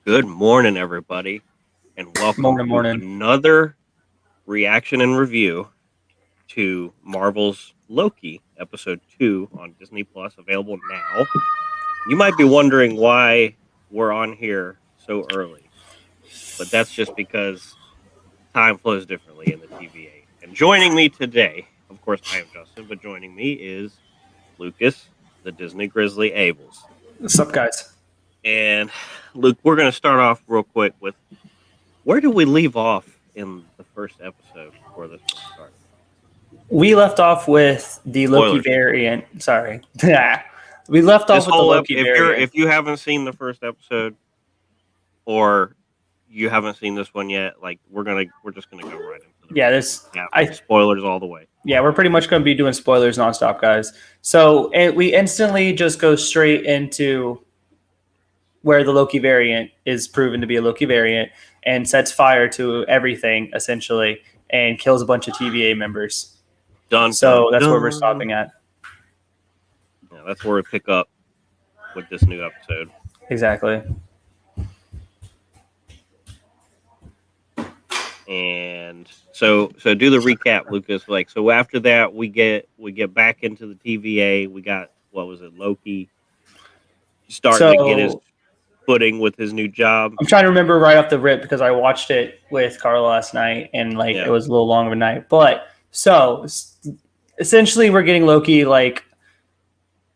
Good morning, everybody, and welcome to Morning. another reaction and review to Marvel's Loki, episode 2 on Disney Plus, available now. You might be wondering why we're on here so early, but that's just because time flows differently in the TVA. And joining me today, of course, I am Justin, but joining me is Lucas, the Disney Grizzly Abels. What's up, guys? And Luke, we're going to start off real quick with where did we leave off in the first episode before this one started? We left off with the Loki Spoilers. variant. Sorry. We left off with the Loki variant. If you haven't seen the first episode or you haven't seen this one yet, like we're just gonna go right into the spoilers all the way. Yeah, we're pretty much gonna be doing spoilers nonstop, guys. So we instantly just go straight into where the Loki variant is proven to be a Loki variant and sets fire to everything essentially and kills a bunch of TVA members. That's where we're stopping at. Yeah, that's where we pick up with this new episode. Exactly. And so do the recap, Lucas. Like, so after that we get back into the TVA. We got, what was it, Loki starting to get his footing with his new job. I'm trying to remember right off the rip because I watched it with Carla last night and it was a little long of a night. But so essentially we're getting Loki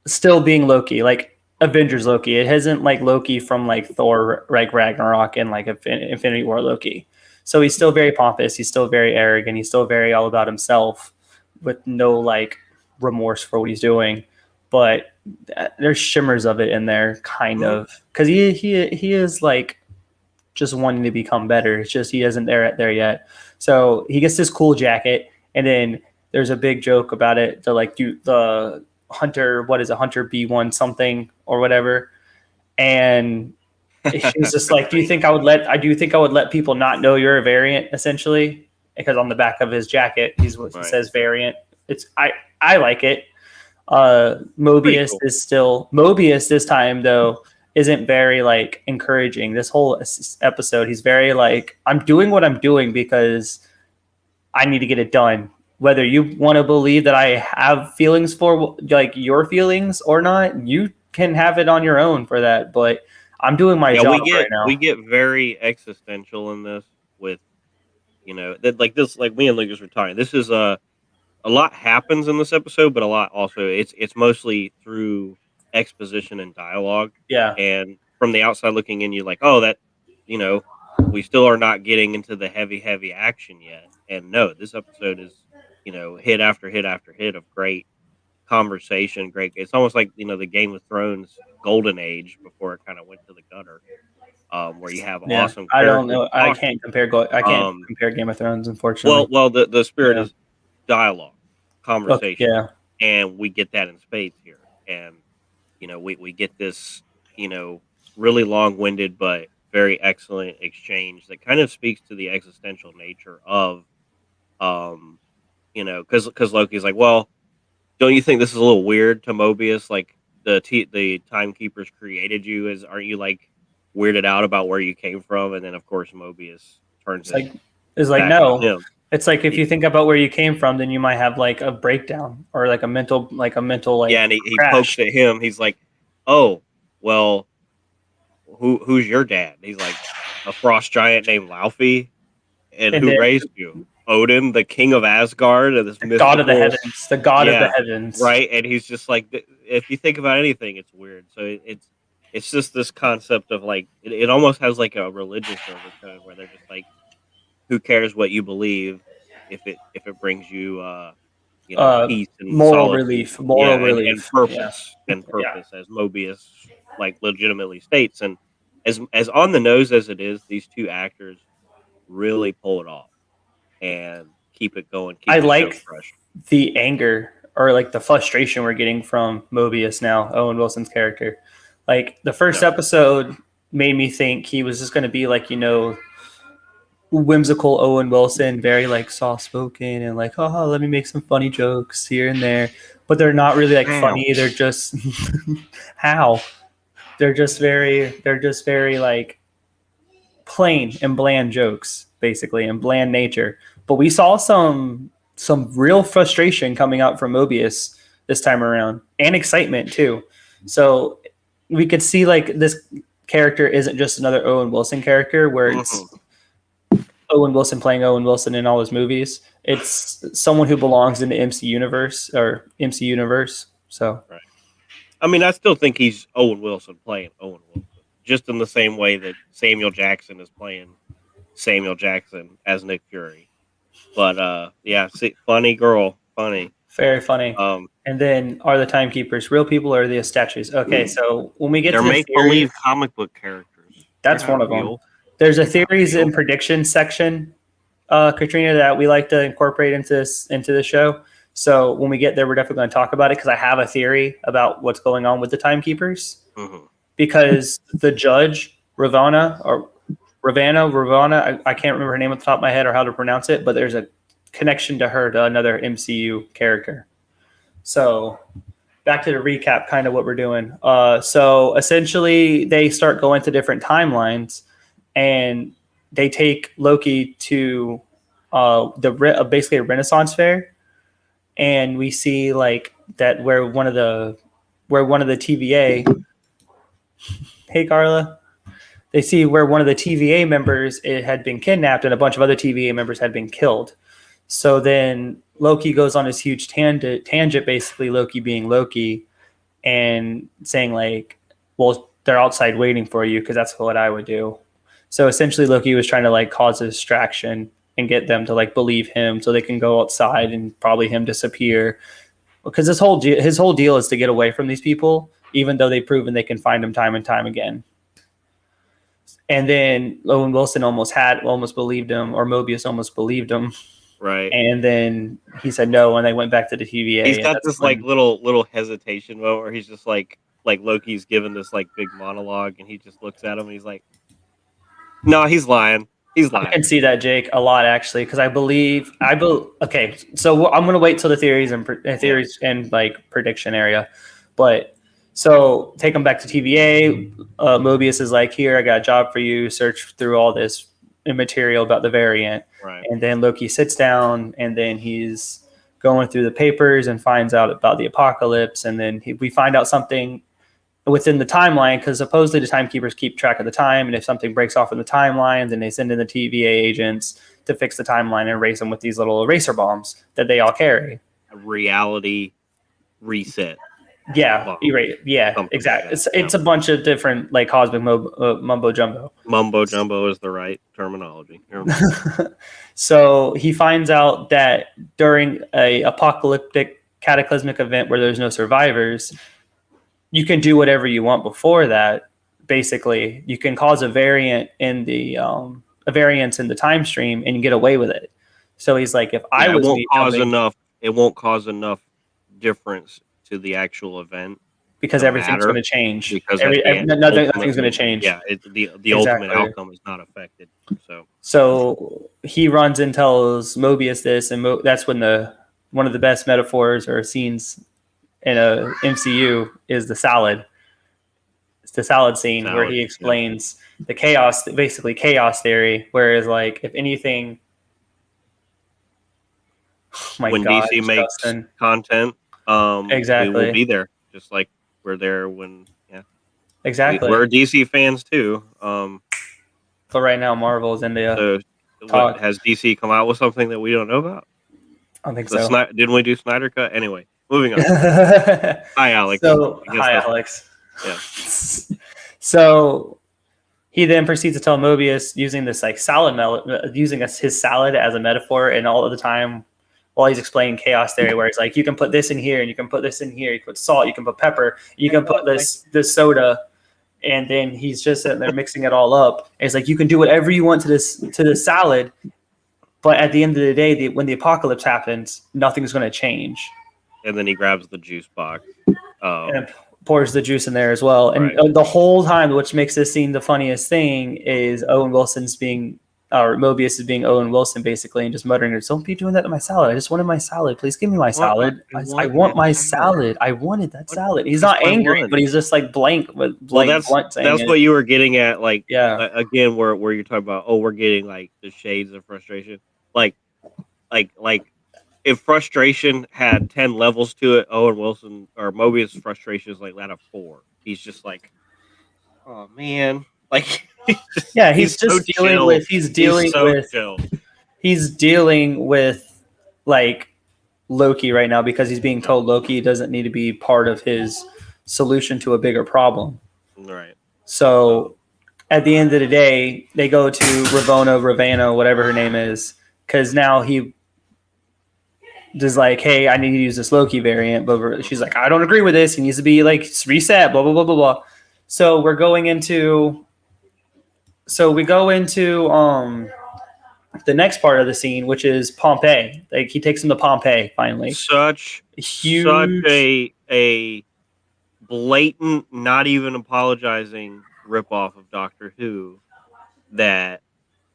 still being Loki, like Avengers Loki. It isn't like Loki from like Thor, like Ragnarok and like Infinity War Loki. So he's still very pompous. He's still very arrogant. He's still very all about himself with no like remorse for what he's doing. But there's shimmers of it in there, kind of, because he is like just wanting to become better. It's just he isn't there yet. So he gets this cool jacket, and then there's a big joke about it. The Hunter, what is a Hunter B1 something or whatever, and she's just like, do you think I would let people not know you're a variant, essentially? Because on the back of his jacket, he says variant. I like it. Mobius cool. Is still Mobius this time though isn't very like encouraging. This whole episode he's very like, I'm doing what I'm doing because I need to get it done, whether you want to believe that I have feelings for like your feelings or not. You can have it on your own for that, but I'm doing my job right now. We get very existential in this with, like me and Lucas were talking. This is a lot happens in this episode, but a lot also it's mostly through exposition and dialogue. Yeah. And from the outside looking in, you're like, oh, that, we still are not getting into the heavy action yet. And no, this episode is, hit after hit after hit of great conversation. Great. It's almost like, the Game of Thrones golden age before it kind of went to the gutter. Where you have awesome. I don't know. I can't compare Game of Thrones, unfortunately. Well, the spirit is dialogue, conversation, and we get that in spades here. And we get this really long-winded but very excellent exchange that kind of speaks to the existential nature of because Loki's like, well, don't you think this is a little weird to Mobius, like the timekeepers created you? Aren't you like weirded out about where you came from? And then of course Mobius turns it's like no. It's like if you think about where you came from, then you might have like a breakdown or like a mental and he pokes at him. He's like, "Oh, well, who's your dad?" He's like, "A frost giant named Laufey." And who raised you? Odin, the king of Asgard, and the god of the heavens, the god of the heavens, right? And he's just like, if you think about anything, it's weird. So it's just this concept of like it almost has like a religious overtone where they're just like, who cares what you believe if it brings you peace and moral relief, and purpose as Mobius like legitimately states. And as on the nose as it is, these two actors really pull it off and keep it going. I like the anger or like the frustration we're getting from Mobius now, Owen Wilson's character. Like the first episode made me think he was just going to be like, whimsical Owen Wilson, very like soft spoken and like, oh, let me make some funny jokes here and there, but they're not really like funny. They're just how they're just very like plain and bland jokes, basically, and bland nature. But we saw some real frustration coming out from Mobius this time around, and excitement too. So we could see like this character isn't just another Owen Wilson character where it's Owen Wilson playing Owen Wilson in all his movies. It's someone who belongs in the MC universe. So, right. I mean, I still think he's Owen Wilson playing Owen Wilson, just in the same way that Samuel Jackson is playing Samuel Jackson as Nick Fury. But yeah, see, funny girl, funny, very funny. And then, are the timekeepers real people or are they statues? Okay, so when we get to make believe comic book characters, that's one of them. There's a theories and predictions section, Katrina, that we like to incorporate into the show. So when we get there, we're definitely going to talk about it because I have a theory about what's going on with the timekeepers. Because the judge, Ravana, I can't remember her name off the top of my head or how to pronounce it, but there's a connection to her to another MCU character. So back to the recap, kind of what we're doing. So essentially, they start going to different timelines, and they take Loki to basically a Renaissance fair, and we see like that where one of the TVA. Hey, Carla. They see where one of the TVA members had been kidnapped, and a bunch of other TVA members had been killed. So then Loki goes on his huge tangent, basically Loki being Loki, and saying like, well, they're outside waiting for you because that's what I would do. So essentially Loki was trying to like cause a distraction and get them to like believe him so they can go outside and probably him disappear. Because his whole deal is to get away from these people, even though they've proven they can find him time and time again. And then Owen Wilson almost believed him, or Mobius almost believed him. Right. And then he said no, and they went back to the TVA. He's got this like little hesitation moment where he's just like Loki's given this like big monologue, and he just looks at him and he's like, no, he's lying. He's lying. I can see that, Jake, a lot actually, because I believe. Okay, so I'm gonna wait till the theories and like prediction area, but so take them back to TVA. Mobius is like, here, I got a job for you. Search through all this material about the variant, right? And then Loki sits down, and then he's going through the papers and finds out about the apocalypse, and then we find out something within the timeline, because supposedly the timekeepers keep track of the time, and if something breaks off in the timeline, then they send in the TVA agents to fix the timeline and erase them with these little eraser bombs that they all carry. A reality reset. Yeah, exactly. It's a bunch of different like cosmic mumbo jumbo. Mumbo jumbo is the right terminology. So he finds out that during a apocalyptic cataclysmic event where there's no survivors, you can do whatever you want before that. Basically, you can cause a variant in the variance in the time stream and get away with it. So he's like, if I was it won't cause enough difference to the actual event because everything's going to change. Because nothing's going to change. Yeah, the ultimate outcome is not affected. So he runs and tells Mobius this, and that's when one of the best metaphors or scenes in a MCU is the salad. It's the salad scene where he explains the chaos theory. Whereas, like, if anything, when DC makes content, exactly, we will be there, just like we're there when, exactly. We're DC fans too. But right now, Marvel is in the. Has DC come out with something that we don't know about? I don't think so. Didn't we do Snyder Cut? Anyway, moving on. Hi, Alex. Hi, Alex. Yeah. So he then proceeds to tell Mobius, using this like his salad as a metaphor, and all of the time while he's explaining chaos theory, where it's like, you can put this in here, and you can put this in here, you can put salt, you can put pepper, you can put this soda, and then he's just sitting there mixing it all up. And it's like, you can do whatever you want to this salad, but at the end of the day, when the apocalypse happens, nothing's going to change. And then he grabs the juice box and pours the juice in there as well. And the whole time, which makes this scene the funniest thing, is Owen Wilson's being or Mobius is being Owen Wilson basically, and just muttering, "Don't be doing that to my salad. I just wanted my salad. Please give me my salad. I want my salad. I wanted that salad." He's not angry, but he's just like blank with that's blunt what you were getting at, like again, where you're talking about, we're getting like the shades of frustration, like if frustration had 10 levels to it, Owen Wilson or Mobius' frustration is like out of 4. He's just like, oh man, like he's dealing with like Loki right now because he's being told Loki doesn't need to be part of his solution to a bigger problem. Right. So at the end of the day, they go to Ravana, whatever her name is, because now he is like, hey, I need to use this Loki variant, but she's like, I don't agree with this. He needs to be like reset, blah, blah, blah, blah, blah. So we go into the next part of the scene, which is Pompeii. Like he takes him to Pompeii finally. Such a blatant, not even apologizing ripoff of Doctor Who that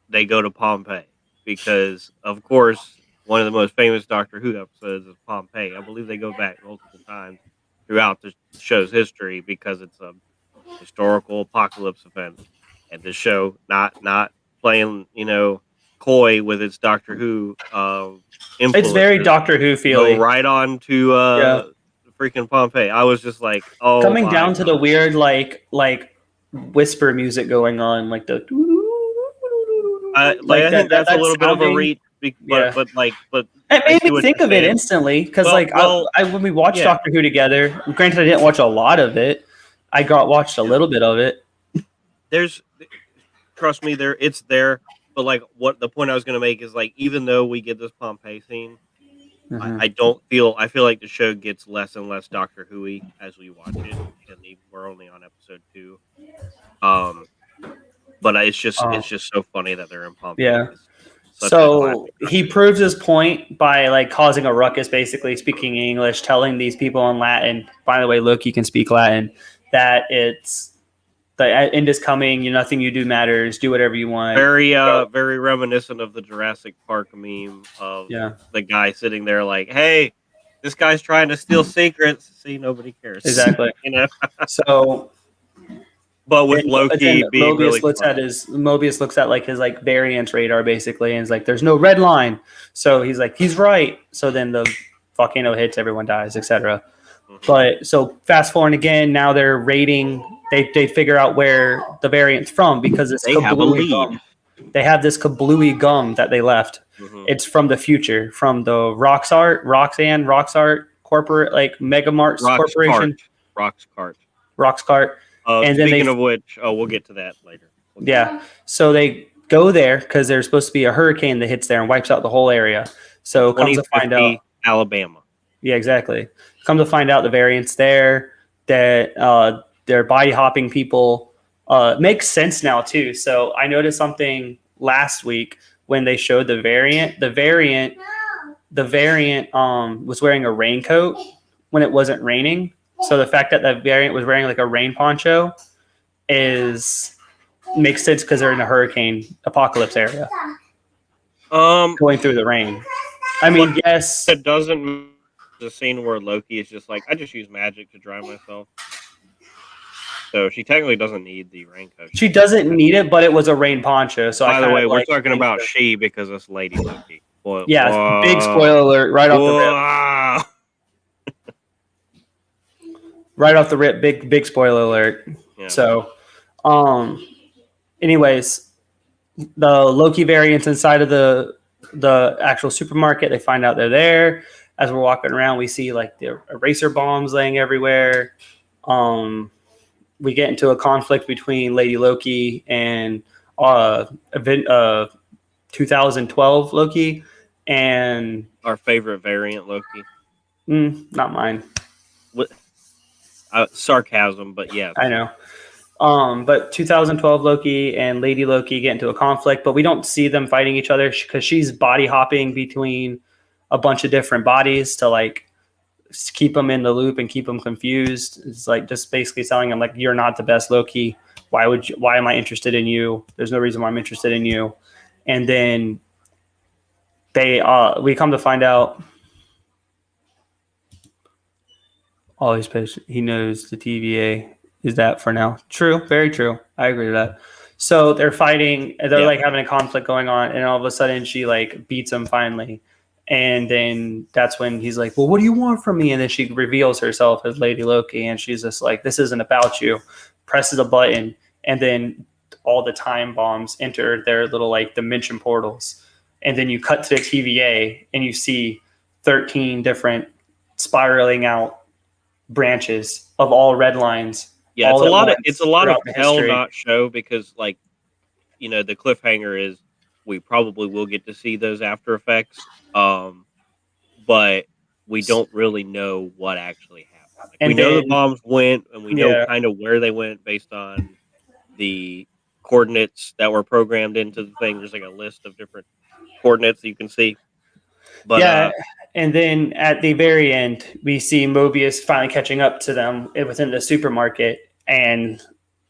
they go to Pompeii, because of course one of the most famous Doctor Who episodes is Pompeii. I believe they go back multiple times throughout the show's history because it's a historical apocalypse event, and the show not playing coy with its Doctor Who influence. It's very Doctor Who feeling. Go right on to freaking Pompeii. I was just like, oh, coming down to the weird like whisper music going on, like the I think that's a little bit of a reach, but it made me think of it instantly because when we watched Doctor Who together, granted I didn't watch a lot of it, I watched a little bit of it. Trust me, it's there. But like, what the point I was going to make is, like, even though we get this Pompeii scene, I feel like the show gets less and less Doctor Who-y as we watch it, and we're only on episode 2. But it's just so funny that they're in Pompeii. Yeah. So he proves his point by like causing a ruckus, basically speaking English, telling these people in Latin. By the way, Loki can speak Latin. That it's the end is coming. Nothing you do matters. Do whatever you want. Very reminiscent of the Jurassic Park meme of the guy sitting there like, "Hey, this guy's trying to steal secrets. See, nobody cares." Exactly. So. But with Loki being Mobius looks at like his like variance radar basically, and is like, "There's no red line." So he's like, "He's right." So then the volcano hits, everyone dies, etc. But so fast forward again, now they're raiding. They figure out where the variant's from because it's kablooey gum. They have this kablooey gum that they left. It's from the future, from the Roxart corporate, like Megamarts Corporation. Roxcart. And then speaking of which, we'll get to that later. So they go there because there's supposed to be a hurricane that hits there and wipes out the whole area. So come to find out, Alabama. Yeah, exactly. Come to find out the variant's there, that they're body hopping people. Makes sense now too. So I noticed something last week when they showed the variant. The variant was wearing a raincoat when it wasn't raining. So the fact that the variant was wearing like a rain poncho makes sense because they're in a hurricane apocalypse area. Going through the rain. I mean, yes. It doesn't. The scene where Loki is just like, I just use magic to dry myself. So she technically doesn't need the raincoat. She doesn't need it, but it was a rain poncho. So by the way, we're talking about she because it's Lady Loki. Big spoiler alert right off the rip. Right off the rip, big spoiler alert. Yeah. So, anyways, the Loki variants inside of the actual supermarket, they find out they're there. As we're walking around, we see like the eraser bombs laying everywhere. We get into a conflict between Lady Loki and 2012 Loki and our favorite variant Loki. Not mine. Sarcasm, but yeah, I know. But 2012 Loki and Lady Loki get into a conflict, but we don't see them fighting each other because she's body hopping between a bunch of different bodies to like keep them in the loop and keep them confused. It's like just basically telling them like, you're not the best Loki. Why am I interested in you? There's no reason why I'm interested in you. And then we come to find out always patient. He knows the TVA is that for now. True, very true. I agree with that. So they're fighting. They're like having a conflict going on, and all of a sudden she like beats him finally. And then that's when he's like, "Well, what do you want from me?" And then she reveals herself as Lady Loki, and she's just like, "This isn't about you." Presses a button, and then all the time bombs enter their little like dimension portals. And then you cut to the TVA, and you see 13 different spiraling out branches of all red lines. Yeah, it's a lot of tell not show, because like, you know, the cliffhanger is we probably will get to see those after effects, but we don't really know what actually happened. Like, we know the bombs went, and we know kind of where they went based on the coordinates that were programmed into the thing. There's like a list of different coordinates that you can see. But and then at the very end, we see Mobius finally catching up to them within the supermarket, and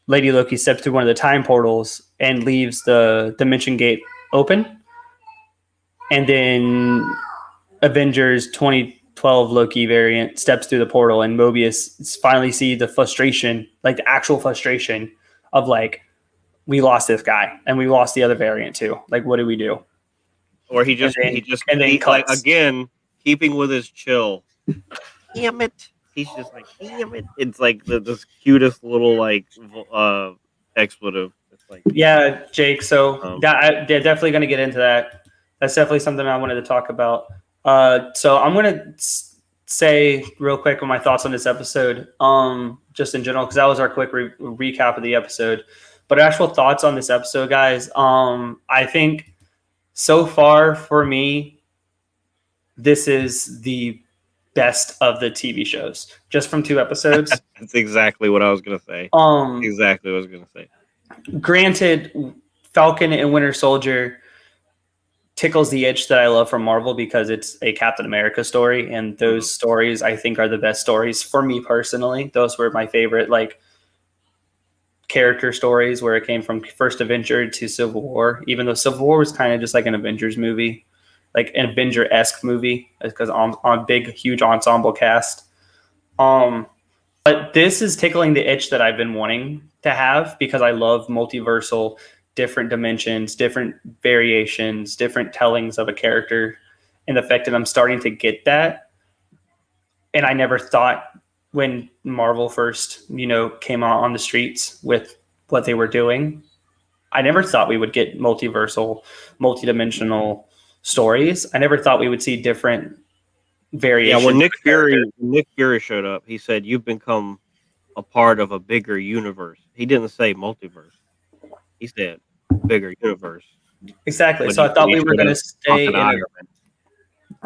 Lady Loki steps through one of the time portals and leaves the dimension gate open. And then Avengers 2012 Loki variant steps through the portal, and Mobius finally see the frustration, like the actual frustration of like, we lost this guy and we lost the other variant too. Like, what do we do? Or he like, again, keeping with his chill. Damn it. He's just like, damn it. It's like this cutest little like expletive. It's like, yeah, Jake. So they're definitely going to get into that. That's definitely something I wanted to talk about. So I'm going to say real quick on my thoughts on this episode, just in general, because that was our quick recap of the episode. But actual thoughts on this episode, guys. I think so far for me, this is the best of the TV shows, just from 2 episodes. That's exactly what I was gonna say. Exactly what I was gonna say. Granted, Falcon and Winter Soldier tickles the itch that I love from Marvel, because it's a Captain America story, and those stories I think are the best stories for me personally. Those were my favorite like character stories, where it came from first Avenger to Civil War, even though Civil War was kind of just like an Avengers movie, like an Avenger-esque movie, because on big, huge ensemble cast. But this is tickling the itch that I've been wanting to have, because I love multiversal, different dimensions, different variations, different tellings of a character, and the fact that I'm starting to get that. And I never thought, when Marvel first, came out on the streets with what they were doing, I never thought we would get multiversal, multidimensional stories. I never thought we would see different variations. Yeah, when Nick Fury showed up, he said, "You've become a part of a bigger universe." He didn't say multiverse. He said bigger universe. Exactly. So I thought we were going to stay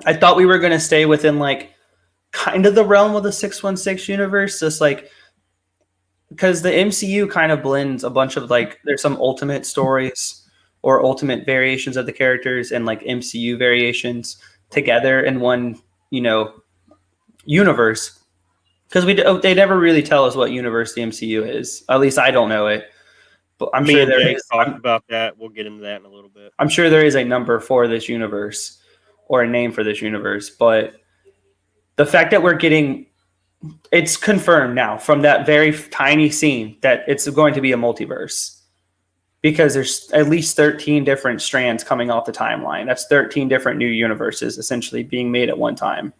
I thought we were going to stay within like kind of the realm of the 616 universe, just like, because the MCU kind of blends a bunch of like, there's some ultimate stories or ultimate variations of the characters and like MCU variations together in one, universe. Because they never really tell us what universe the MCU is. At least I don't know it. But I'm sure there is. Talked about that. We'll get into that in a little bit. I'm sure there is a number for this universe or a name for this universe, but the fact that we're getting, it's confirmed now from that very tiny scene that it's going to be a multiverse, because there's at least 13 different strands coming off the timeline. That's 13 different new universes essentially being made at one time.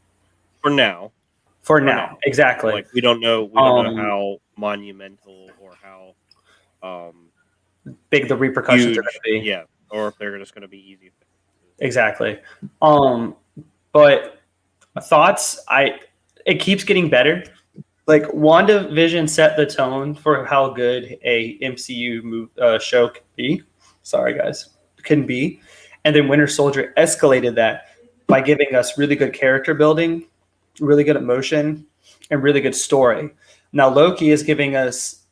For now, exactly. Like we don't know how monumental or how big the repercussions are going to be. Yeah, or if they're just going to be easy. Exactly. But thoughts, it keeps getting better. Like WandaVision set the tone for how good a MCU show can be. Sorry, guys, can be. And then Winter Soldier escalated that by giving us really good character building, really good emotion, and really good story. Now Loki is giving us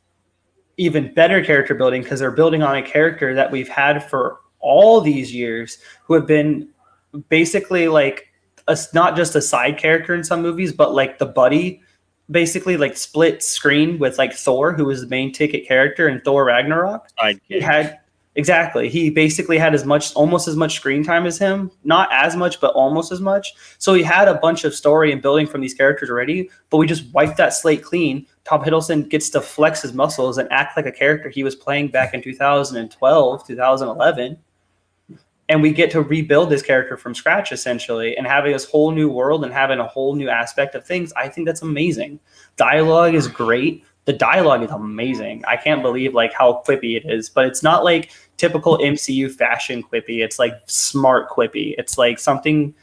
even better character building, because they're building on a character that we've had for all these years, who have been basically like not just a side character in some movies, but like the buddy, basically like split screen with like Thor, who was the main ticket character in Thor Ragnarok. Exactly. He basically had almost as much screen time as him. Not as much, but almost as much. So he had a bunch of story and building from these characters already, but we just wiped that slate clean. Tom Hiddleston gets to flex his muscles and act like a character he was playing back in 2012, 2011. And we get to rebuild this character from scratch, essentially, and having this whole new world and having a whole new aspect of things. I think that's amazing. Dialogue is great. The dialogue is amazing. I can't believe like how quippy it is, but it's not like typical MCU fashion quippy. It's like smart quippy. It's like something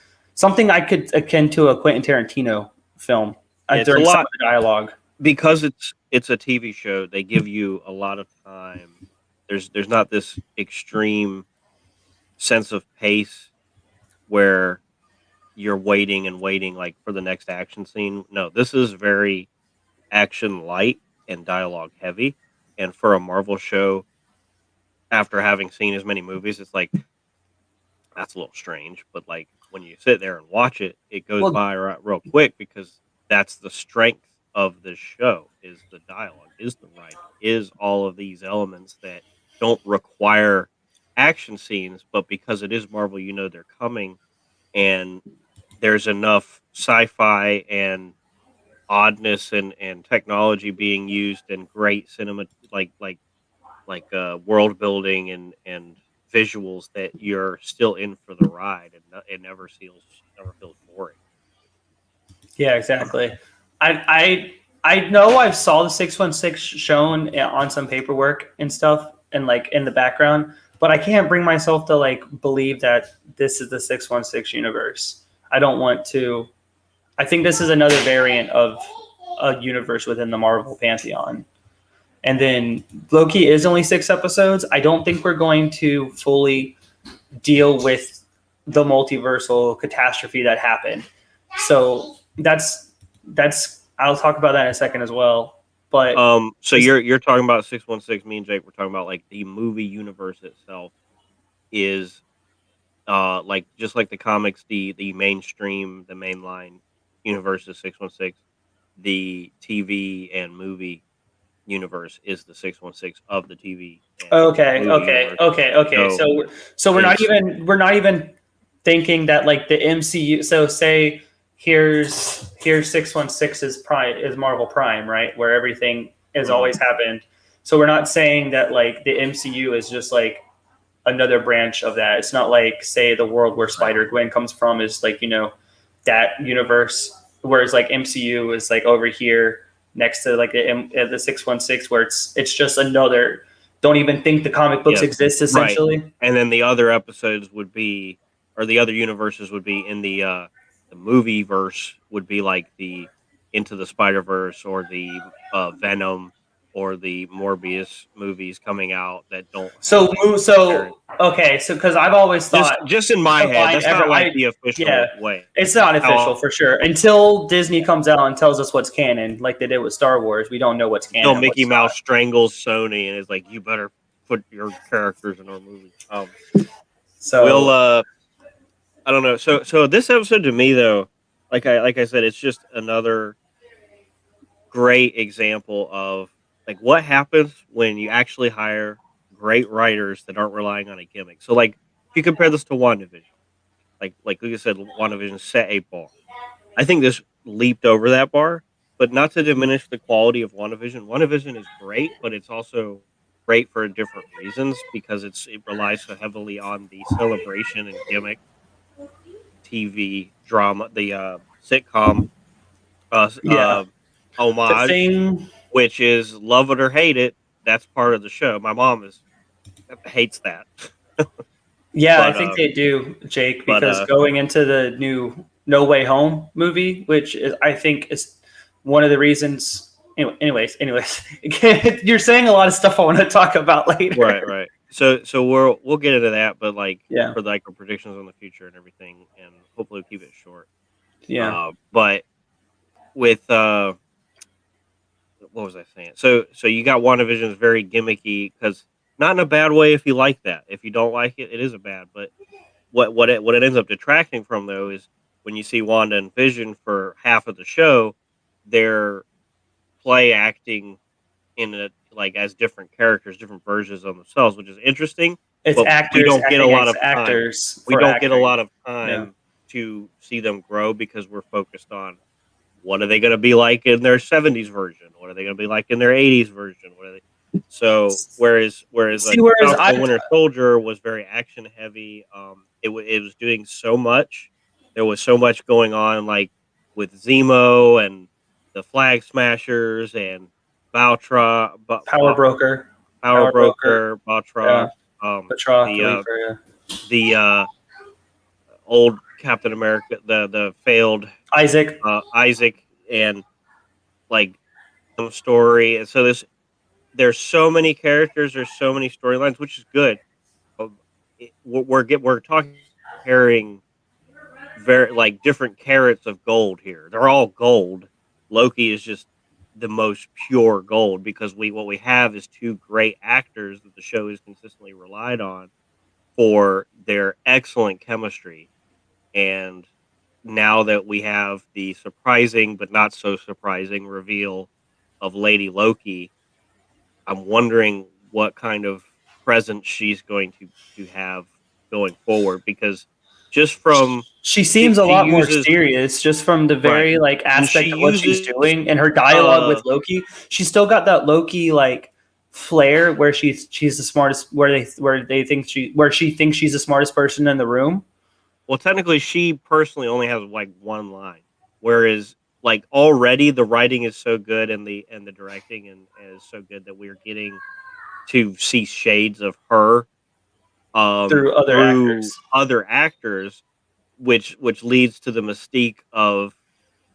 I could akin to a Quentin Tarantino film during some of the dialogue. Because it's a TV show. They give you a lot of time. There's not this extreme sense of pace where you're waiting and waiting like for the next action scene. No, this is very action light and dialogue heavy. And for a Marvel show, after having seen as many movies, it's like that's a little strange. But like when you sit there and watch it, it goes by real quick because that's the strength of the show is the dialogue, is the writing, is all of these elements that don't require action scenes, but because it is Marvel, you know they're coming, and there's enough sci-fi and oddness and technology being used and great cinema like world building and visuals that you're still in for the ride, and it never feels boring. Yeah, exactly. I know I've saw the 616 shown on some paperwork and stuff and like in the background, but I can't bring myself to like believe that this is the 616 universe. I don't want to. I think this is another variant of a universe within the Marvel pantheon. And then Loki is only 6 episodes. I don't think we're going to fully deal with the multiversal catastrophe that happened. So that's I'll talk about that in a second as well. But so you're talking about 616. Me and Jake were talking about like the movie universe itself is like just like the comics, the mainstream, the mainline universe is 616. The TV and movie universe is the 616 of the TV. Okay. So we're not even thinking that like the MCU. So say here's 616 is Marvel Prime, right, where everything has always happened. So we're not saying that like the MCU is just like another branch of that. It's not like say the world where Spider-Gwen comes from is like, you know, that universe, whereas like MCU is like over here next to like the 616 where it's just another, don't even think the comic books exist essentially. Right. And then the other episodes would be, or the other universes would be in the movie verse would be like the Into the Spider-Verse or the Venom or the Morbius movies coming out that don't. Okay, so because I've always thought just in my head, that's not like the official way. It's not official for sure until Disney comes out and tells us what's canon, like they did with Star Wars. We don't know what's canon. Until Mickey Mouse strangles Sony and is like, "You better put your characters in our movie." So we'll. I don't know. So this episode to me though, like I said, it's just another great example of like what happens when you actually hire great writers that aren't relying on a gimmick. So like if you compare this to WandaVision, like you said, WandaVision set a bar. I think this leaped over that bar, but not to diminish the quality of WandaVision. WandaVision is great, but it's also great for different reasons because it relies so heavily on the celebration and gimmick TV drama, the sitcom homage, which is love it or hate it. That's part of the show. My mom hates that. Yeah, but, I think they do, Jake, because going into the new No Way Home movie, which is, I think is one of the reasons. Anyways, you're saying a lot of stuff I want to talk about later. Right. So we'll get into that, but like for like our predictions on the future and everything, and hopefully we'll keep it short. Yeah. But with what was I saying? So you got WandaVision is very gimmicky because not in a bad way. If you like that, if you don't like it, it is a bad. But what it ends up detracting from though is when you see Wanda and Vision for half of the show, they're play acting in a like as different characters, different versions of themselves, which is interesting. It's actors. We don't get a lot of actors. We don't get a lot of Yeah. time to see them grow because we're focused on what are they going to be like in their 70s version? What are they going to be like in their 80s version? What are they? So whereas Falcon Winter Soldier was very action heavy. It was doing so much. There was so much going on, like with Zemo and the Flag Smashers and Power Broker, Baltra, the old Captain America, the failed Isaac, and like story. And so there's so many characters, there's so many storylines, which is good. We're talking carrying very like different carats of gold here. They're all gold. Loki is just the most pure gold because what we have is two great actors that the show has consistently relied on for their excellent chemistry. And now that we have the surprising but not so surprising reveal of Lady Loki, I'm wondering what kind of presence she's going to have going forward because just from she seems a lot more serious just from the very like aspect of what she's doing and her dialogue with Loki. She's still got that Loki like flair where she's the smartest where she thinks she's the smartest person in the room. Well, technically she personally only has like one line, whereas like already the writing is so good and the directing is so good that we're getting to see shades of her through other actors, which leads to the mystique of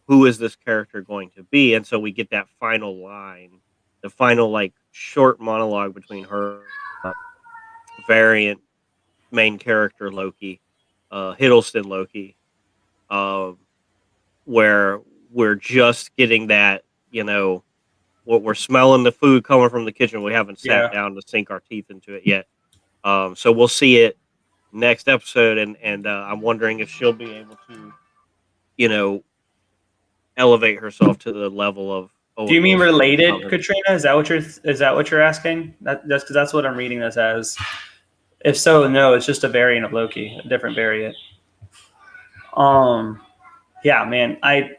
who is this character going to be, and so we get that final line, the final like short monologue between her variant main character Loki, Hiddleston Loki, where we're just getting that, what we're smelling the food coming from the kitchen. We haven't sat down to sink our teeth into it yet. So we'll see it next episode, and I'm wondering if she'll be able to, elevate herself to the level of. Do you mean related, Katrina? Is that what you're asking? That's because that's what I'm reading this as. If so, no, it's just a variant of Loki, a different variant. Yeah, man, I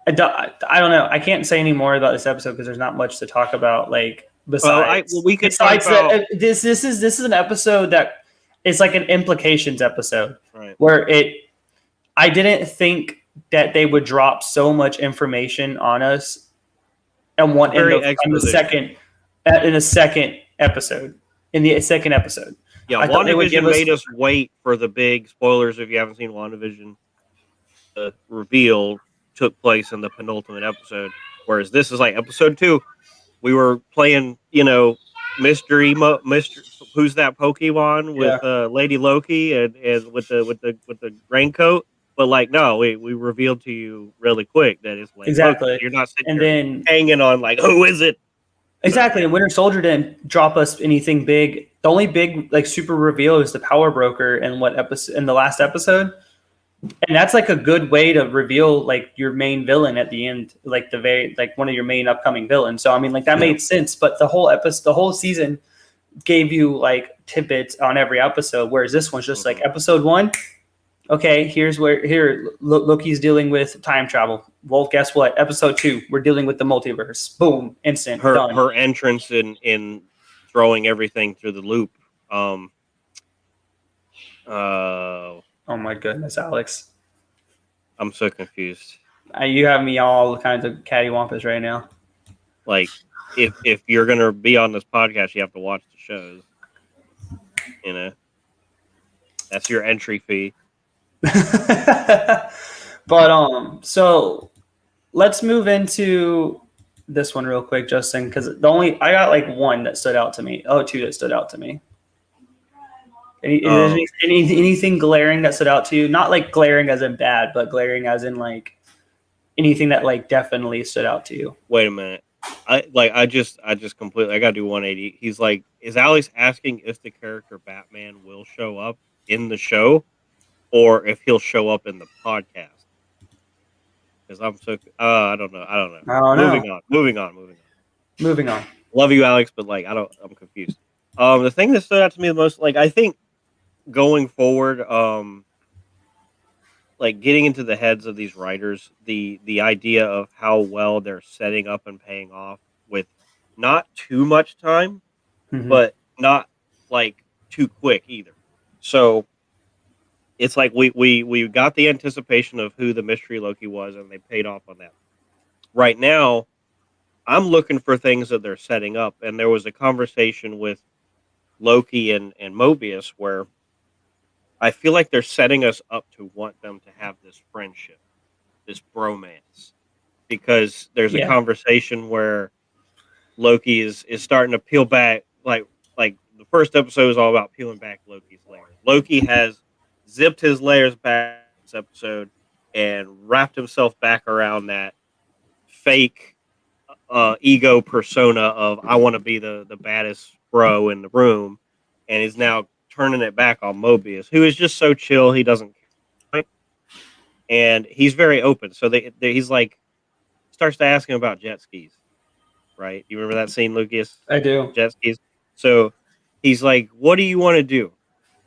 don't know. I can't say any more about this episode because there's not much to talk about. Like besides, we could talk about this is an episode that it's like an implications episode, right? Where I didn't think that they would drop so much information on us, and in the second episode. Yeah, WandaVision made us wait for the big spoilers. If you haven't seen WandaVision, the reveal took place in the penultimate episode, whereas this is like episode 2. We were playing, mystery. Who's that Pokemon with Lady Loki and with the raincoat? But like, no, we revealed to you really quick that it's like exactly. Loki. You're not sitting there hanging on like, who is it? Exactly. And Winter Soldier didn't drop us anything big. The only big like super reveal is the Power Broker in the last episode. And that's like a good way to reveal like your main villain at the end, like one of your main upcoming villains. So I mean, like that made sense. But the whole season gave you like tidbits on every episode, whereas this one's just like episode 1. Okay, Loki's dealing with time travel. Well, guess what? Episode 2, we're dealing with the multiverse. Boom, instant. Done. Her entrance in throwing everything through the loop. Oh my goodness, Alex. I'm so confused. You have me all kinds of cattywampus right now. Like, if you're gonna be on this podcast, you have to watch the shows. That's your entry fee. But so let's move into this one real quick, Justin, because I got like one that stood out to me. Oh, 2 that stood out to me. Anything glaring that stood out to you? Not like glaring as in bad, but glaring as in like anything that like definitely stood out to you. Wait a minute. I just completely, I gotta do 180. He's like, is Alex asking if the character Batman will show up in the show or if he'll show up in the podcast? Because I'm so I don't know. Moving on. Moving on. Love you, Alex, but like I'm confused. The thing that stood out to me the most, like I think going forward, like getting into the heads of these writers, the idea of how well they're setting up and paying off with not too much time, Mm-hmm. but not like too quick either. So it's like we got the anticipation of who the mystery Loki was, and they paid off on that. Right now, I'm looking for things that they're setting up, and there was a conversation with Loki and Mobius where I feel like they're setting us up to want them to have this friendship, this bromance, because there's a Yeah. conversation where Loki is starting to peel back, like the first episode is all about peeling back Loki's layers. Loki has zipped his layers back this episode and wrapped himself back around that fake ego persona of I want to be the baddest bro in the room, and he's now turning it back on Mobius, who is just so chill. He doesn't care, and he's very open. So he's like starts to ask him about jet skis. Right? You remember that scene, Lucas? I do. Jet skis. So he's like, "What do you want to do?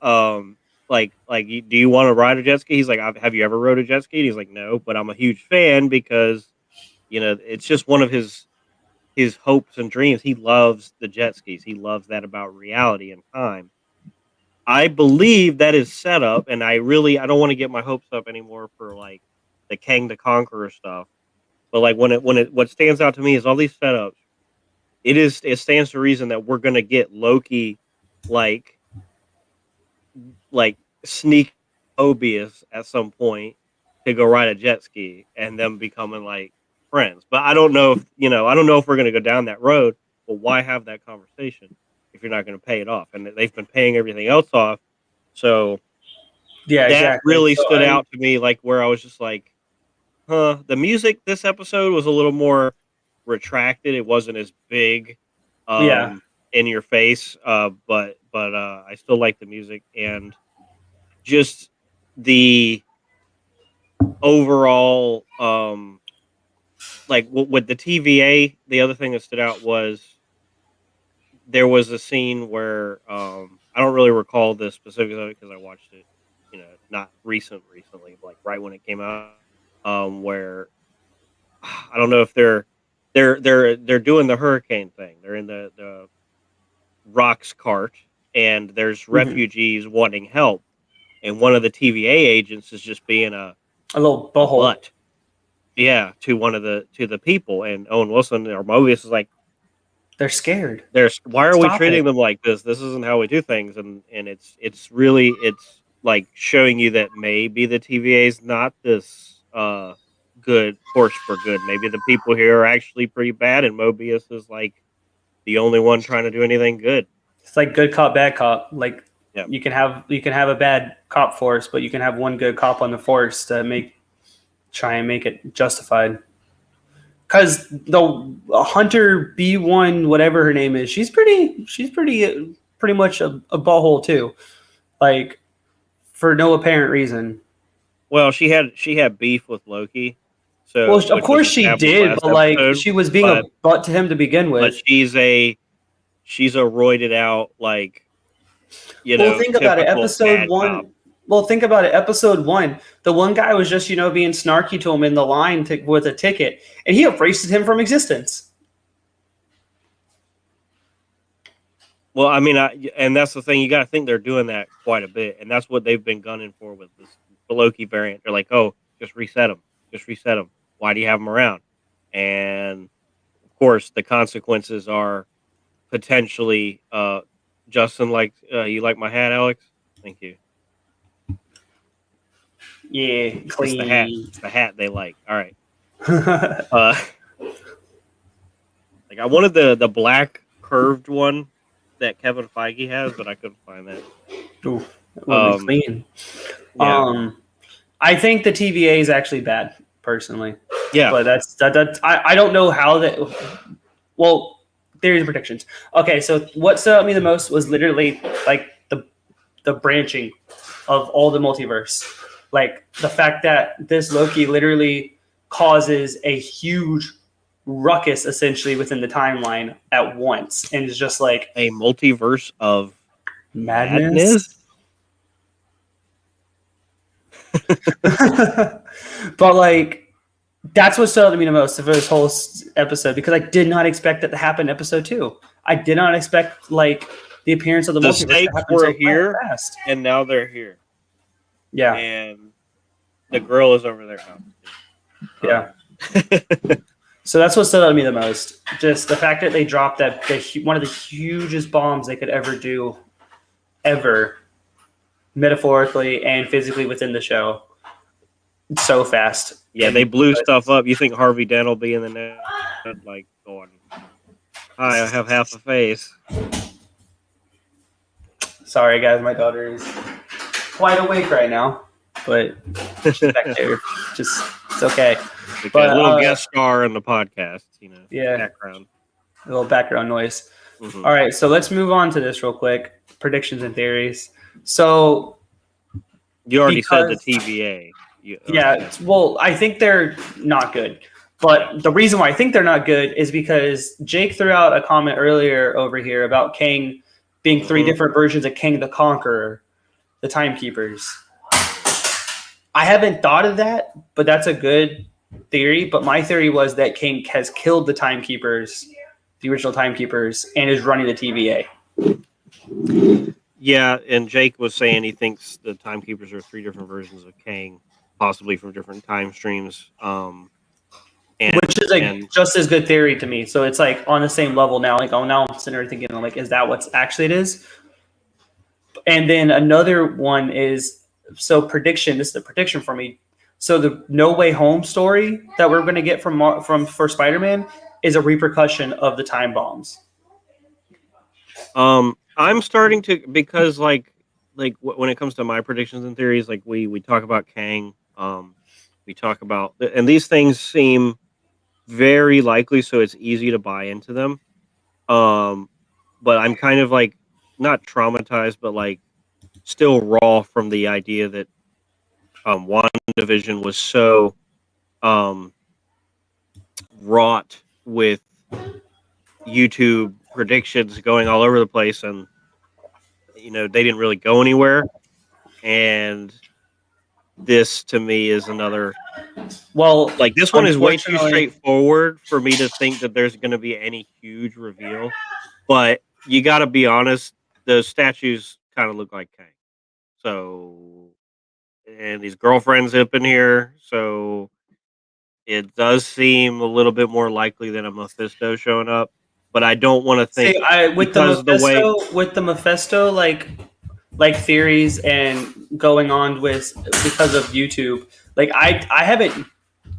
Do you want to ride a jet ski?" He's like, "Have you ever rode a jet ski?" And he's like, "No, but I'm a huge fan because it's just one of his hopes and dreams. He loves the jet skis. He loves that about reality and time. I believe that is set up, and I don't want to get my hopes up anymore for like the Kang the Conqueror stuff. But like what stands out to me is all these setups. It stands to reason that we're gonna get Loki like like sneak Mobius at some point to go ride a jet ski and them becoming like friends. But I don't know if I don't know if we're gonna go down that road. But why have that conversation if you're not gonna pay it off? And they've been paying everything else off. So Yeah, that exactly. really So stood out to me, like where I was just like, huh, the music this episode was a little more retracted. It wasn't as big yeah. in your face, but I still like the music and just the overall like with the TVA. The other thing that stood out was there was a scene where I don't really recall the specifics of it because I watched it, not recently, but like right when it came out, where I don't know if they're doing the hurricane thing. They're in the rocks cart, and there's Mhm. refugees wanting help, and one of the TVA agents is just being A little a butthole. butt, yeah, to the people. And Owen Wilson or Mobius is like, They're scared. "There's why are we Stop treating it. them like this? This isn't how we do things." And it's really it's like showing you that maybe the TVA is not this good force for good. Maybe the people here are actually pretty bad, and Mobius is like the only one trying to do anything good. It's like good cop, bad cop. Like Yeah. you can have a bad cop force, but you can have one good cop on the force to try and make it justified. Because the Hunter B1, whatever her name is, pretty much a butthole too. Like for no apparent reason. Well, she had beef with Loki, Well, so of which was course she established did, last but like episode. she was being a But butt to him to begin but with. she's a roided out like Well, think about it. typical Episode bad cop. one. Well, think about it. Episode one. The one guy was just being snarky to him in the line with a ticket, and he erased him from existence. Well, I mean, and that's the thing. You got to think they're doing that quite a bit, and that's what they've been gunning for with the Loki variant. They're like, "Oh, just reset them. Just reset them. Why do you have them around?" And of course, the consequences are potentially. Justin, like you like my hat, Alex? Thank you. Yeah, It's the hat. clean. It's the hat they like. All right. Uh, like I wanted the black curved one that Kevin Feige has, but I couldn't find that. Ooh, that would be clean. Yeah. I think the TVA is actually bad, personally. Yeah. But I don't know how that. Well, theories and predictions. Okay, so what stood out to me the most was literally like the branching of all the multiverse, like the fact that this Loki literally causes a huge ruckus essentially within the timeline at once, and it's just like a multiverse of madness. But like, that's what stood out to me the most for this whole episode, because I did not expect that to happen in episode 2. I did not expect like the appearance of the multiverse stakes to happen were so here, fast. and now they're here. Yeah, and the girl is over there. Yeah. So that's what stood out to me the most. Just the fact that they dropped that one of the hugest bombs they could ever do, ever, metaphorically and physically within the show, so fast. Yeah, they blew stuff up. You think Harvey Dent will be in the net, like going, "Hi, I have half a face." Sorry, guys, my daughter is quite awake right now, but she's back there. Just it's okay. But a little guest star in the podcast, Yeah, background, a little background noise. Mm-hmm. All right, so let's move on to this real quick. Predictions and theories. So you already said the TVA. Yeah, well, I think they're not good. But the reason why I think they're not good is because Jake threw out a comment earlier over here about Kang being 3 different versions of Kang the Conqueror, the Timekeepers. I haven't thought of that, but that's a good theory. But my theory was that Kang has killed the Timekeepers, the original Timekeepers, and is running the TVA. Yeah, and Jake was saying he thinks the Timekeepers are 3 different versions of Kang, possibly from different time streams. Which is just as good theory to me. So it's like on the same level now. Like, now I'm sitting there thinking, like, is that what's actually it is? And then another one is, so prediction. This is a prediction for me. So the No Way Home story that we're going to get for Spider-Man is a repercussion of the time bombs. I'm starting to, because like when it comes to my predictions and theories, like we talk about Kang, we talk about, and these things seem very likely, so it's easy to buy into them. But I'm kind of like not traumatized, but like still raw from the idea that WandaVision was so wrought with YouTube predictions going all over the place, and they didn't really go anywhere. And this to me is another, well, like, this one is way too straightforward for me to think that there's going to be any huge reveal. But you got to be honest, the statues kind of look like Kang. So, and his girlfriend's up in here, so it does seem a little bit more likely than a Mephisto showing up. But I don't want to think with the Mephisto like theories and going on with, because of YouTube. Like I haven't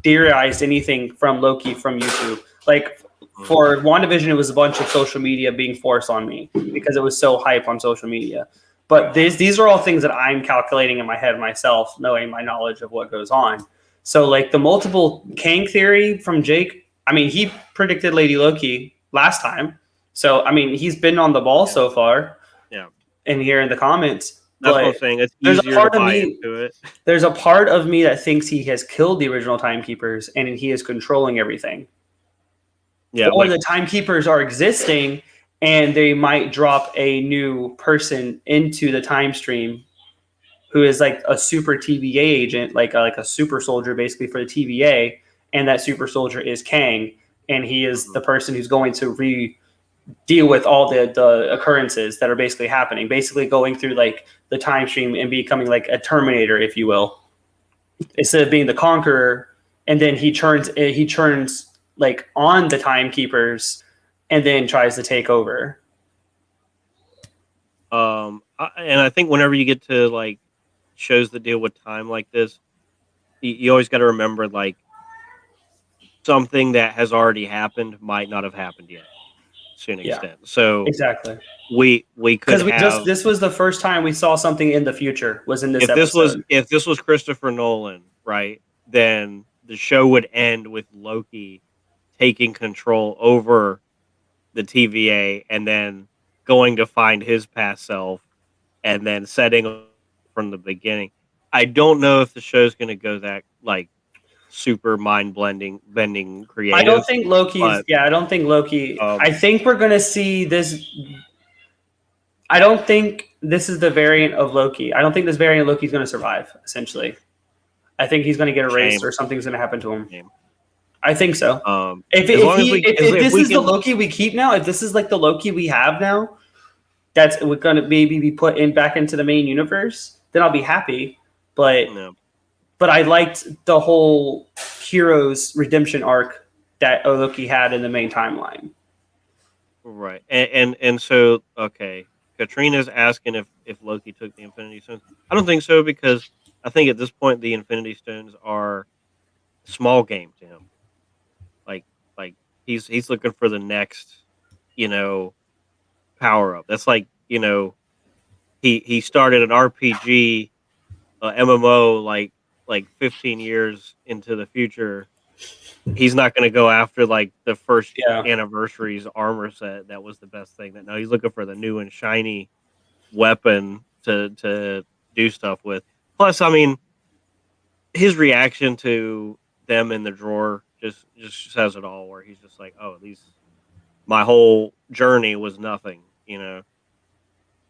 theorized anything from Loki from YouTube. Like for WandaVision, it was a bunch of social media being forced on me because it was so hype on social media. But these are all things that I'm calculating in my head myself, knowing my knowledge of what goes on. So like the multiple Kang theory from Jake, I mean, he predicted Lady Loki last time. So, I mean, he's been on the ball so far. Yeah. And here in the comments. That's what I'm saying. It's easier to buy into it. There's a part of me that thinks he has killed the original Timekeepers and he is controlling everything. Yeah. Or the Timekeepers are existing and they might drop a new person into the time stream who is like a super TVA agent, like a super soldier basically for the TVA. And that super soldier is Kang. And he is the person who's going to deal with all the occurrences that are basically happening, basically going through like the time stream and becoming like a Terminator, if you will, instead of being the Conqueror. And then he turns like on the Timekeepers and then tries to take over. And I think whenever you get to like shows that deal with time like this, you always got to remember like something that has already happened might not have happened yet to an extent. So exactly, we could have, this was the first time we saw something in the future was in this episode. If this was Christopher Nolan, right, then the show would end with Loki taking control over the TVA and then going to find his past self and then setting from the beginning. I don't know if the show's going to go that like super bending creative. I don't think Loki's. I don't think Loki. I think we're gonna see this. I don't think this is the variant of Loki. I don't think this variant of Loki is going to survive. Essentially, I think he's going to get erased or something's going to happen to him. I think so. If this is the Loki we keep now, if this is like the Loki we have now, that's going to maybe be put in back into the main universe, then I'll be happy. But I liked the whole hero's redemption arc that Loki had in the main timeline. Right, and so okay. Katrina's asking if Loki took the Infinity Stones. I don't think so, because I think at this point the Infinity Stones are small game to him. Like he's looking for the next, power up. That's like, he started an RPG, MMO like 15 years into the future. He's not going to go after like the first anniversary's armor set. That was the best thing. No, he's looking for the new and shiny weapon to do stuff with. Plus, I mean, his reaction to them in the drawer just says it all. Where he's just like, "Oh, my whole journey was nothing."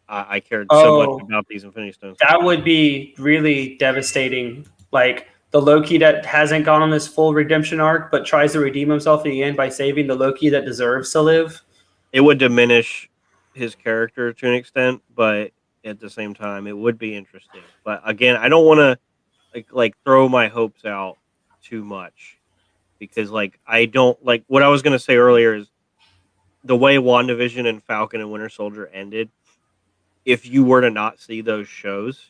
I cared so much about these Infinity Stones. That would be really devastating. Like, the Loki that hasn't gone on this full redemption arc, but tries to redeem himself in the end by saving the Loki that deserves to live. It would diminish his character to an extent, but at the same time, it would be interesting. But again, I don't want to like throw my hopes out too much, because I don't like what I was going to say earlier is the way WandaVision and Falcon and Winter Soldier ended. If you were to not see those shows,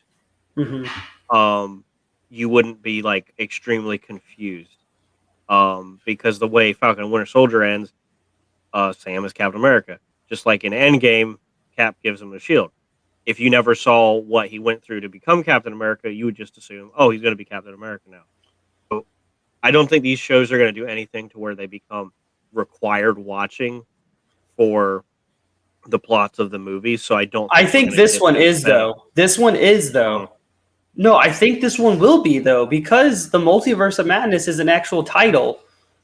you wouldn't be extremely confused, because the way Falcon and Winter Soldier ends, Sam is Captain America. Just like in Endgame, Cap gives him the shield. If you never saw what he went through to become Captain America, you would just assume, oh, he's going to be Captain America now. So I don't think these shows are going to do anything to where they become required watching for the plots of the movie. So I don't. I think this one is though. This one is though. No, I think this one will be though, because the Multiverse of Madness is an actual title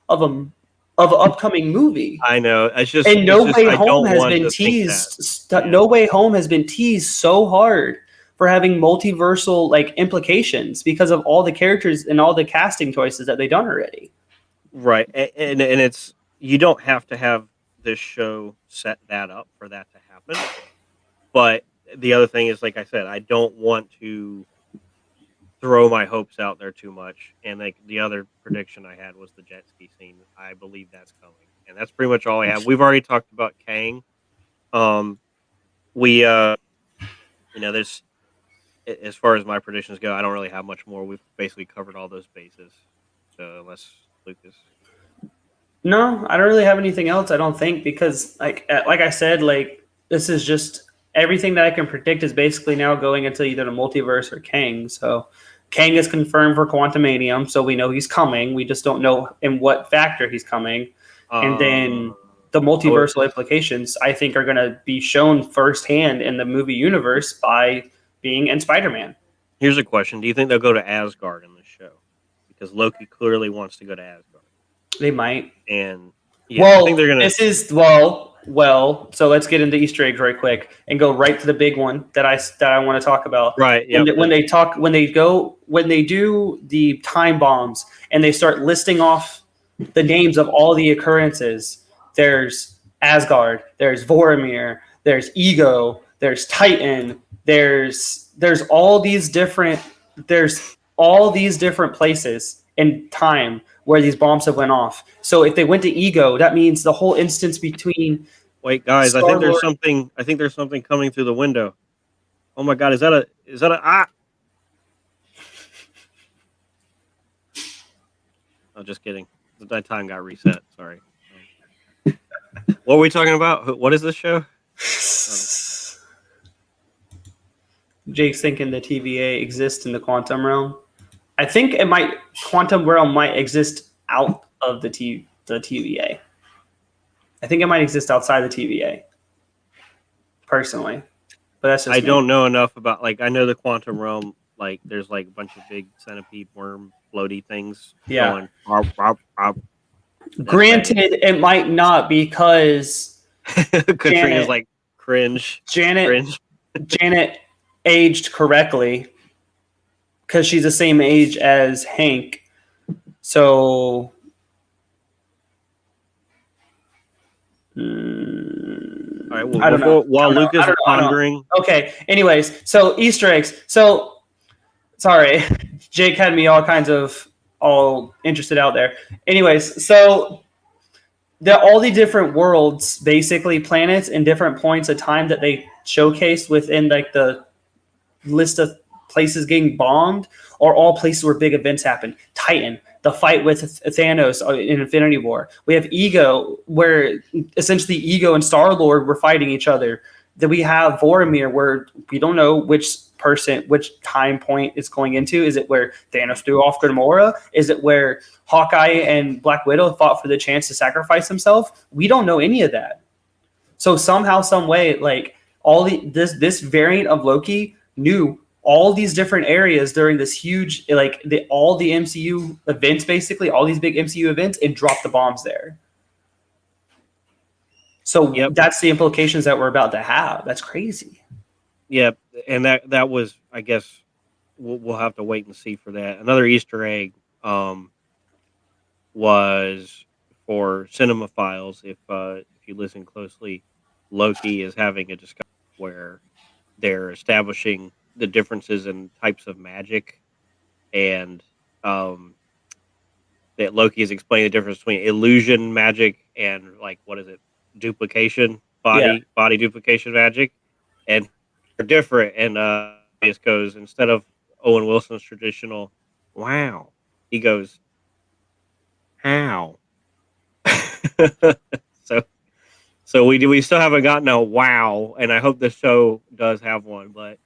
of an upcoming movie. I know. It's just No Way Home has been teased. No Way Home has been teased so hard for having multiversal implications because of all the characters and all the casting choices that they've done already. Right, and it's, you don't have to have this show set that up for that to happen. But the other thing is, like I said, I don't want to throw my hopes out there too much. And the other prediction I had was the jet ski scene. I believe that's coming, and that's pretty much all I have. We've already talked about Kang. There's, as far as my predictions go, I don't really have much more. We've basically covered all those bases. So unless Lucas. No, I don't really have anything else, I don't think, because like I said, this is just everything that I can predict is basically now going into either the multiverse or Kang. So Kang is confirmed for Quantumanium, so we know he's coming. We just don't know in what factor he's coming. And then the multiversal implications, I think, are going to be shown firsthand in the movie universe by being in Spider-Man. Here's a question. Do you think they'll go to Asgard in this show? Because Loki clearly wants to go to Asgard. They might. And I think they're gonna. This is well. So let's get into Easter eggs right quick and go right to the big one that I want to talk about. Right. Yeah. When they do the time bombs and they start listing off the names of all the occurrences. There's Asgard. There's Vormir. There's Ego. There's Titan. There's all these different places in time where these bombs have went off. So if they went to Ego, that means the whole instance between. Wait, guys! I think there's something. I think there's something coming through the window. Oh my God! Is that a? I'm just kidding. My time got reset. Sorry. What were we talking about? What is this show? Jake's thinking the TVA exists in the quantum realm. I think quantum realm might exist out of the TVA. I think it might exist outside the TVA. Personally, but that's just I don't know enough about. I know the quantum realm Like there's like a bunch of big centipede worm floaty things Yeah. going. Rop, rop, rop. Granted, it might not because Katrina's like cringe. Janet aged correctly because she's the same age as Hank. So all right. Well, I don't know. While Lucas is pondering. Okay. Anyways, so Easter eggs. So sorry, Jake had me all interested out there. Anyways, so all the different worlds, basically planets and different points of time that they showcased within like the list of places getting bombed are all places where big events happen. Titan, the fight with Thanos in Infinity War. We have Ego, where essentially Ego and Star-Lord were fighting each other. Then we have Vormir, where we don't know which time point it's going into. Is it where Thanos threw off Gamora? Is it where Hawkeye and Black Widow fought for the chance to sacrifice himself? We don't know any of that. So somehow, some way, like this variant of Loki knew all these different areas during this huge, all the MCU events, basically all these big MCU events, and dropped the bombs there. So that's the implications that we're about to have. That's crazy. Yep, and that was, I guess, we'll have to wait and see for that. Another Easter egg was for cinemaphiles. If you listen closely, Loki is having a discussion where they're establishing the differences in types of magic, and that Loki is explaining the difference between illusion magic and duplication body duplication magic, and they're different. And it goes, instead of Owen Wilson's traditional "wow," he goes "how." So we still haven't gotten a wow, and I hope the show does have one. But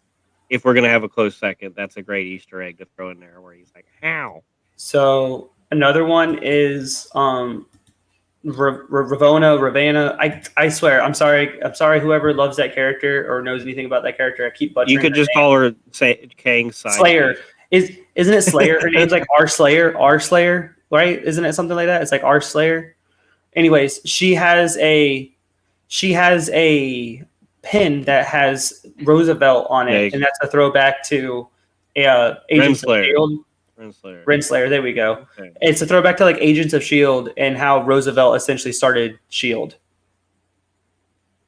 if we're gonna have a close second, that's a great Easter egg to throw in there, where he's like, "How?" So another one is Ravonna. I swear, I'm sorry, whoever loves that character or knows anything about that character. I keep butchering. You could just call her Kang's side. Slayer. Isn't it Slayer? Her name's like R Slayer, right? Isn't it something like that? It's like R Slayer. Anyways, she has a pin that has Roosevelt on it, and that's a throwback to Agents of Shield. Renslayer, there we go. Okay. It's a throwback to like Agents of Shield and how Roosevelt essentially started Shield.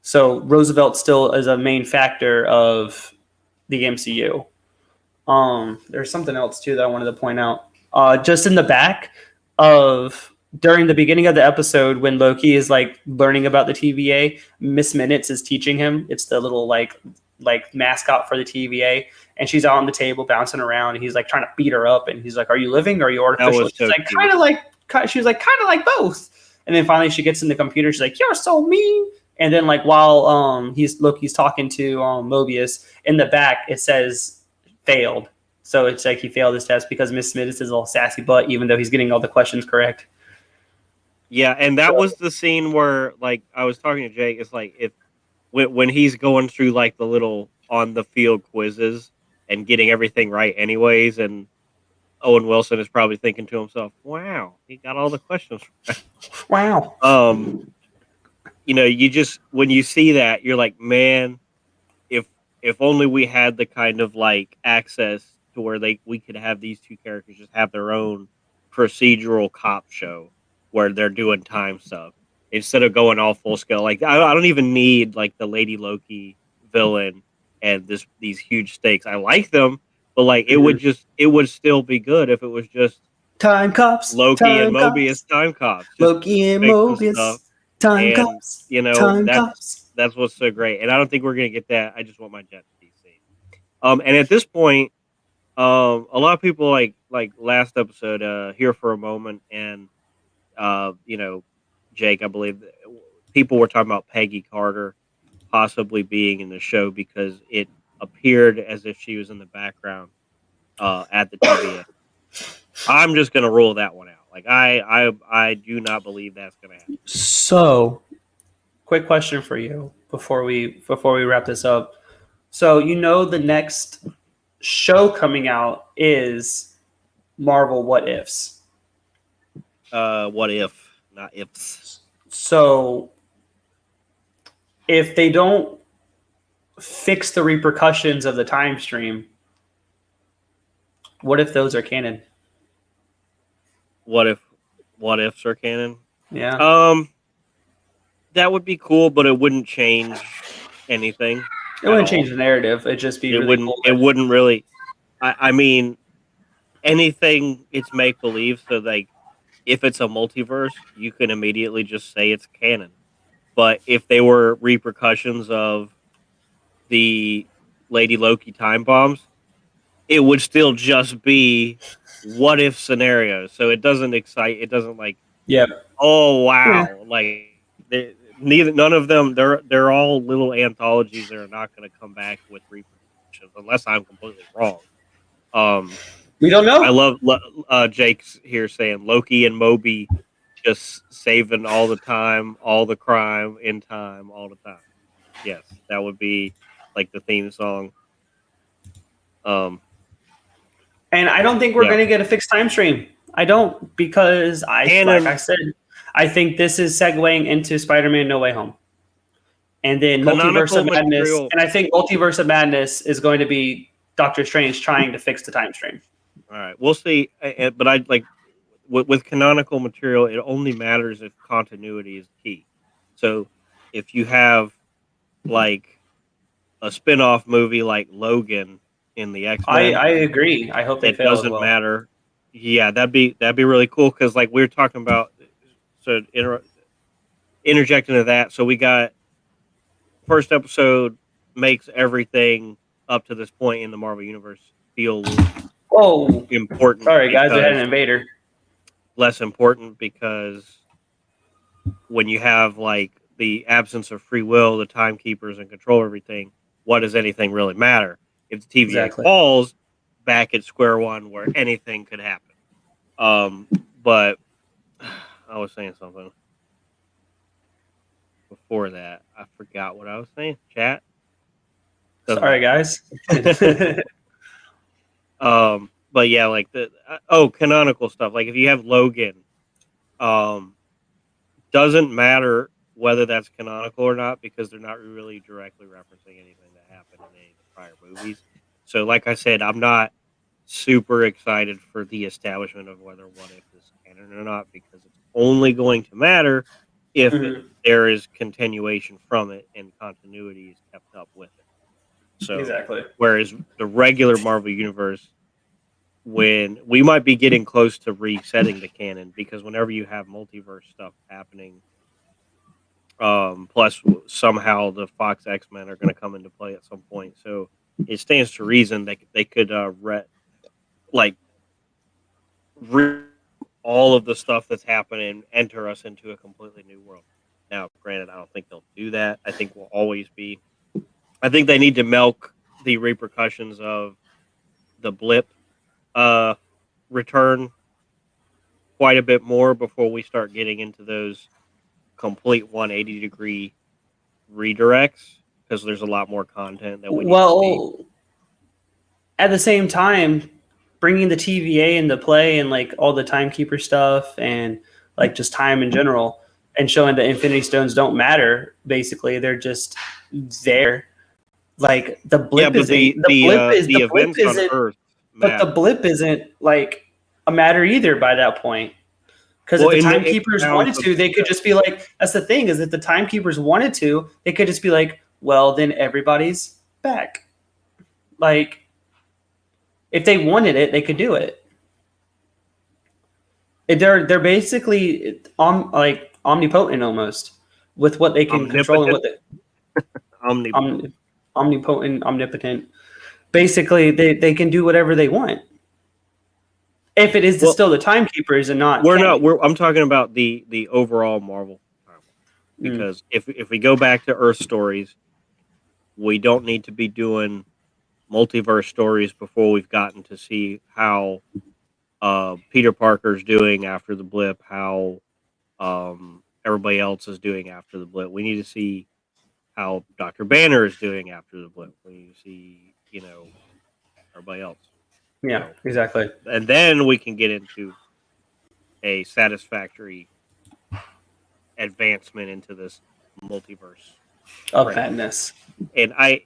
So Roosevelt still is a main factor of the MCU. There's something else too that I wanted to point out. Just in the back of during the beginning of the episode, when Loki is like learning about the TVA, Miss Minutes is teaching him. It's the little like mascot for the TVA, and she's out on the table bouncing around, and he's like trying to beat her up, and he's like, "Are you living or are you artificial?" She's like, kind of like both. And then finally she gets in the computer. She's like, "You're so mean." And then like while Loki's talking to Mobius, in the back it says failed. So it's like he failed his test because Miss Minutes is a little sassy butt, even though he's getting all the questions correct. Yeah, and that was the scene where, like, I was talking to Jake. It's like when he's going through like the little on the field quizzes and getting everything right, anyways, and Owen Wilson is probably thinking to himself, "Wow, he got all the questions right." Wow. You just when you see that, you're like, man, if only we had the kind of like access to where we could have these two characters just have their own procedural cop show where they're doing time stuff instead of going all full scale. Like I don't even need like the Lady Loki villain and these huge stakes. I like them, but like it would still be good if it was just time cops, Loki and Mobius time cops. Loki and Mobius time cops. That's what's so great. And I don't think we're gonna get that. I just want my Jet DC. And at this point, a lot of people like last episode, Here for a Moment, and Jake, I believe people were talking about Peggy Carter possibly being in the show because it appeared as if she was in the background at the TVA. I'm just gonna rule that one out. Like I do not believe that's gonna happen. So, quick question for you before we wrap this up. So the next show coming out is Marvel What Ifs. What if, not ifs. So if they don't fix the repercussions of the time stream, what if those are canon? What ifs are canon? Yeah. That would be cool, but it wouldn't change anything. It wouldn't change the narrative. It'd just be really cool. It wouldn't really. I mean, anything. It's make believe. So like, if it's a multiverse, you can immediately just say it's canon. But if they were repercussions of the Lady Loki time bombs, it would still just be what if scenarios. So it doesn't excite. It doesn't like. Yeah. Oh wow! Like none of them. They're all little anthologies that are not going to come back with repercussions unless I'm completely wrong. We don't know. I love Jake's here saying Loki and Moby just saving all the time, all the crime in time, all the time. Yes, that would be like the theme song. And I don't think we're going to get a fixed time stream. I don't, because like I said, I think this is segueing into Spider-Man No Way Home. And then Multiverse of Madness. And I think Multiverse of Madness is going to be Doctor Strange trying to fix the time stream. All right, we'll see. But I like with canonical material, it only matters if continuity is key. So if you have like a spin-off movie like Logan in the X-Men, I agree. I hope they fail. It doesn't matter. Yeah, that'd be really cool because like we were talking about. So interject into that. So we got first episode makes everything up to this point in the Marvel Universe feel important. Sorry, guys, I had an invader. Less important because when you have like the absence of free will, the timekeepers and control everything, what does anything really matter? If the TVA falls, back at square one where anything could happen. But I was saying something before that. I forgot what I was saying. Chat. Sorry, guys. But yeah, like the canonical stuff. Like if you have Logan, doesn't matter whether that's canonical or not because they're not really directly referencing anything that happened in any of the prior movies. So, like I said, I'm not super excited for the establishment of whether What If is canon or not because it's only going to matter if there is continuation from it and continuity is kept up with it. So, whereas the regular Marvel Universe, when we might be getting close to resetting the canon because whenever you have multiverse stuff happening, plus somehow the Fox X-Men are going to come into play at some point. So it stands to reason that they could all of the stuff that's happening and enter us into a completely new world. Now, granted, I don't think they'll do that. I think we'll always be. I think they need to milk the repercussions of the blip return quite a bit more before we start getting into those complete 180-degree redirects because there's a lot more content that we need to see. At the same time, bringing the TVA into play and like all the timekeeper stuff and like just time in general and showing the Infinity Stones don't matter. Basically, they're just there. Like the blip isn't the blip isn't Earth but the blip isn't like a matter either by that point. Because if the timekeepers wanted to, they could just be like, that's the thing, is if the timekeepers wanted to, they could just be like, well, then everybody's back. Like, if they wanted it, they could do it. They're basically like omnipotent almost with what they can control and what they omnipotent, omnipotent. Basically, they can do whatever they want. If it is still the timekeepers and not, I'm talking about the overall Marvel because if we go back to Earth stories, we don't need to be doing multiverse stories before we've gotten to see how Peter Parker's doing after the blip, how everybody else is doing after the blip. We need to see how Dr. Banner is doing after the blip. We need to see, everybody else. Yeah, exactly. And then we can get into a satisfactory advancement into this multiverse of madness. And I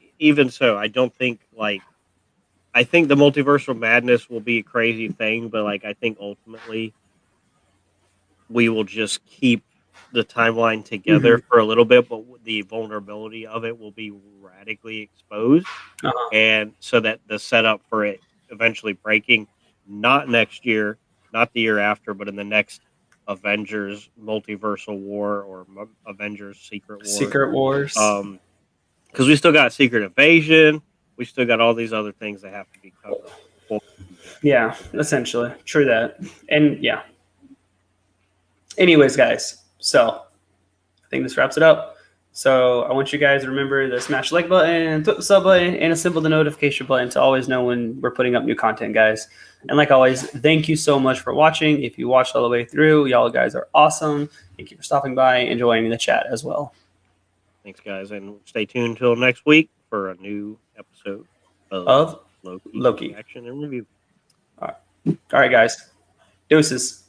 don't think I think the multiversal madness will be a crazy thing, but I think ultimately we will just keep the timeline together for a little bit, but the vulnerability of it will be radically exposed. And so that the setup for it eventually breaking, not next year, not the year after, but in the next Avengers Multiversal War or Avengers Secret War. Secret Wars. Because we still got Secret Invasion. We still got all these other things that have to be covered. Yeah, essentially. True that. And yeah. Anyways, guys. So I think this wraps it up. So I want you guys to remember to smash the like button, flip the sub button, and assemble the notification button to always know when we're putting up new content, guys. And like always, thank you so much for watching. If you watched all the way through, y'all guys are awesome. Thank you for stopping by and joining the chat as well. Thanks, guys, and stay tuned until next week for a new episode of Loki Action and Review. All right, guys. Deuces.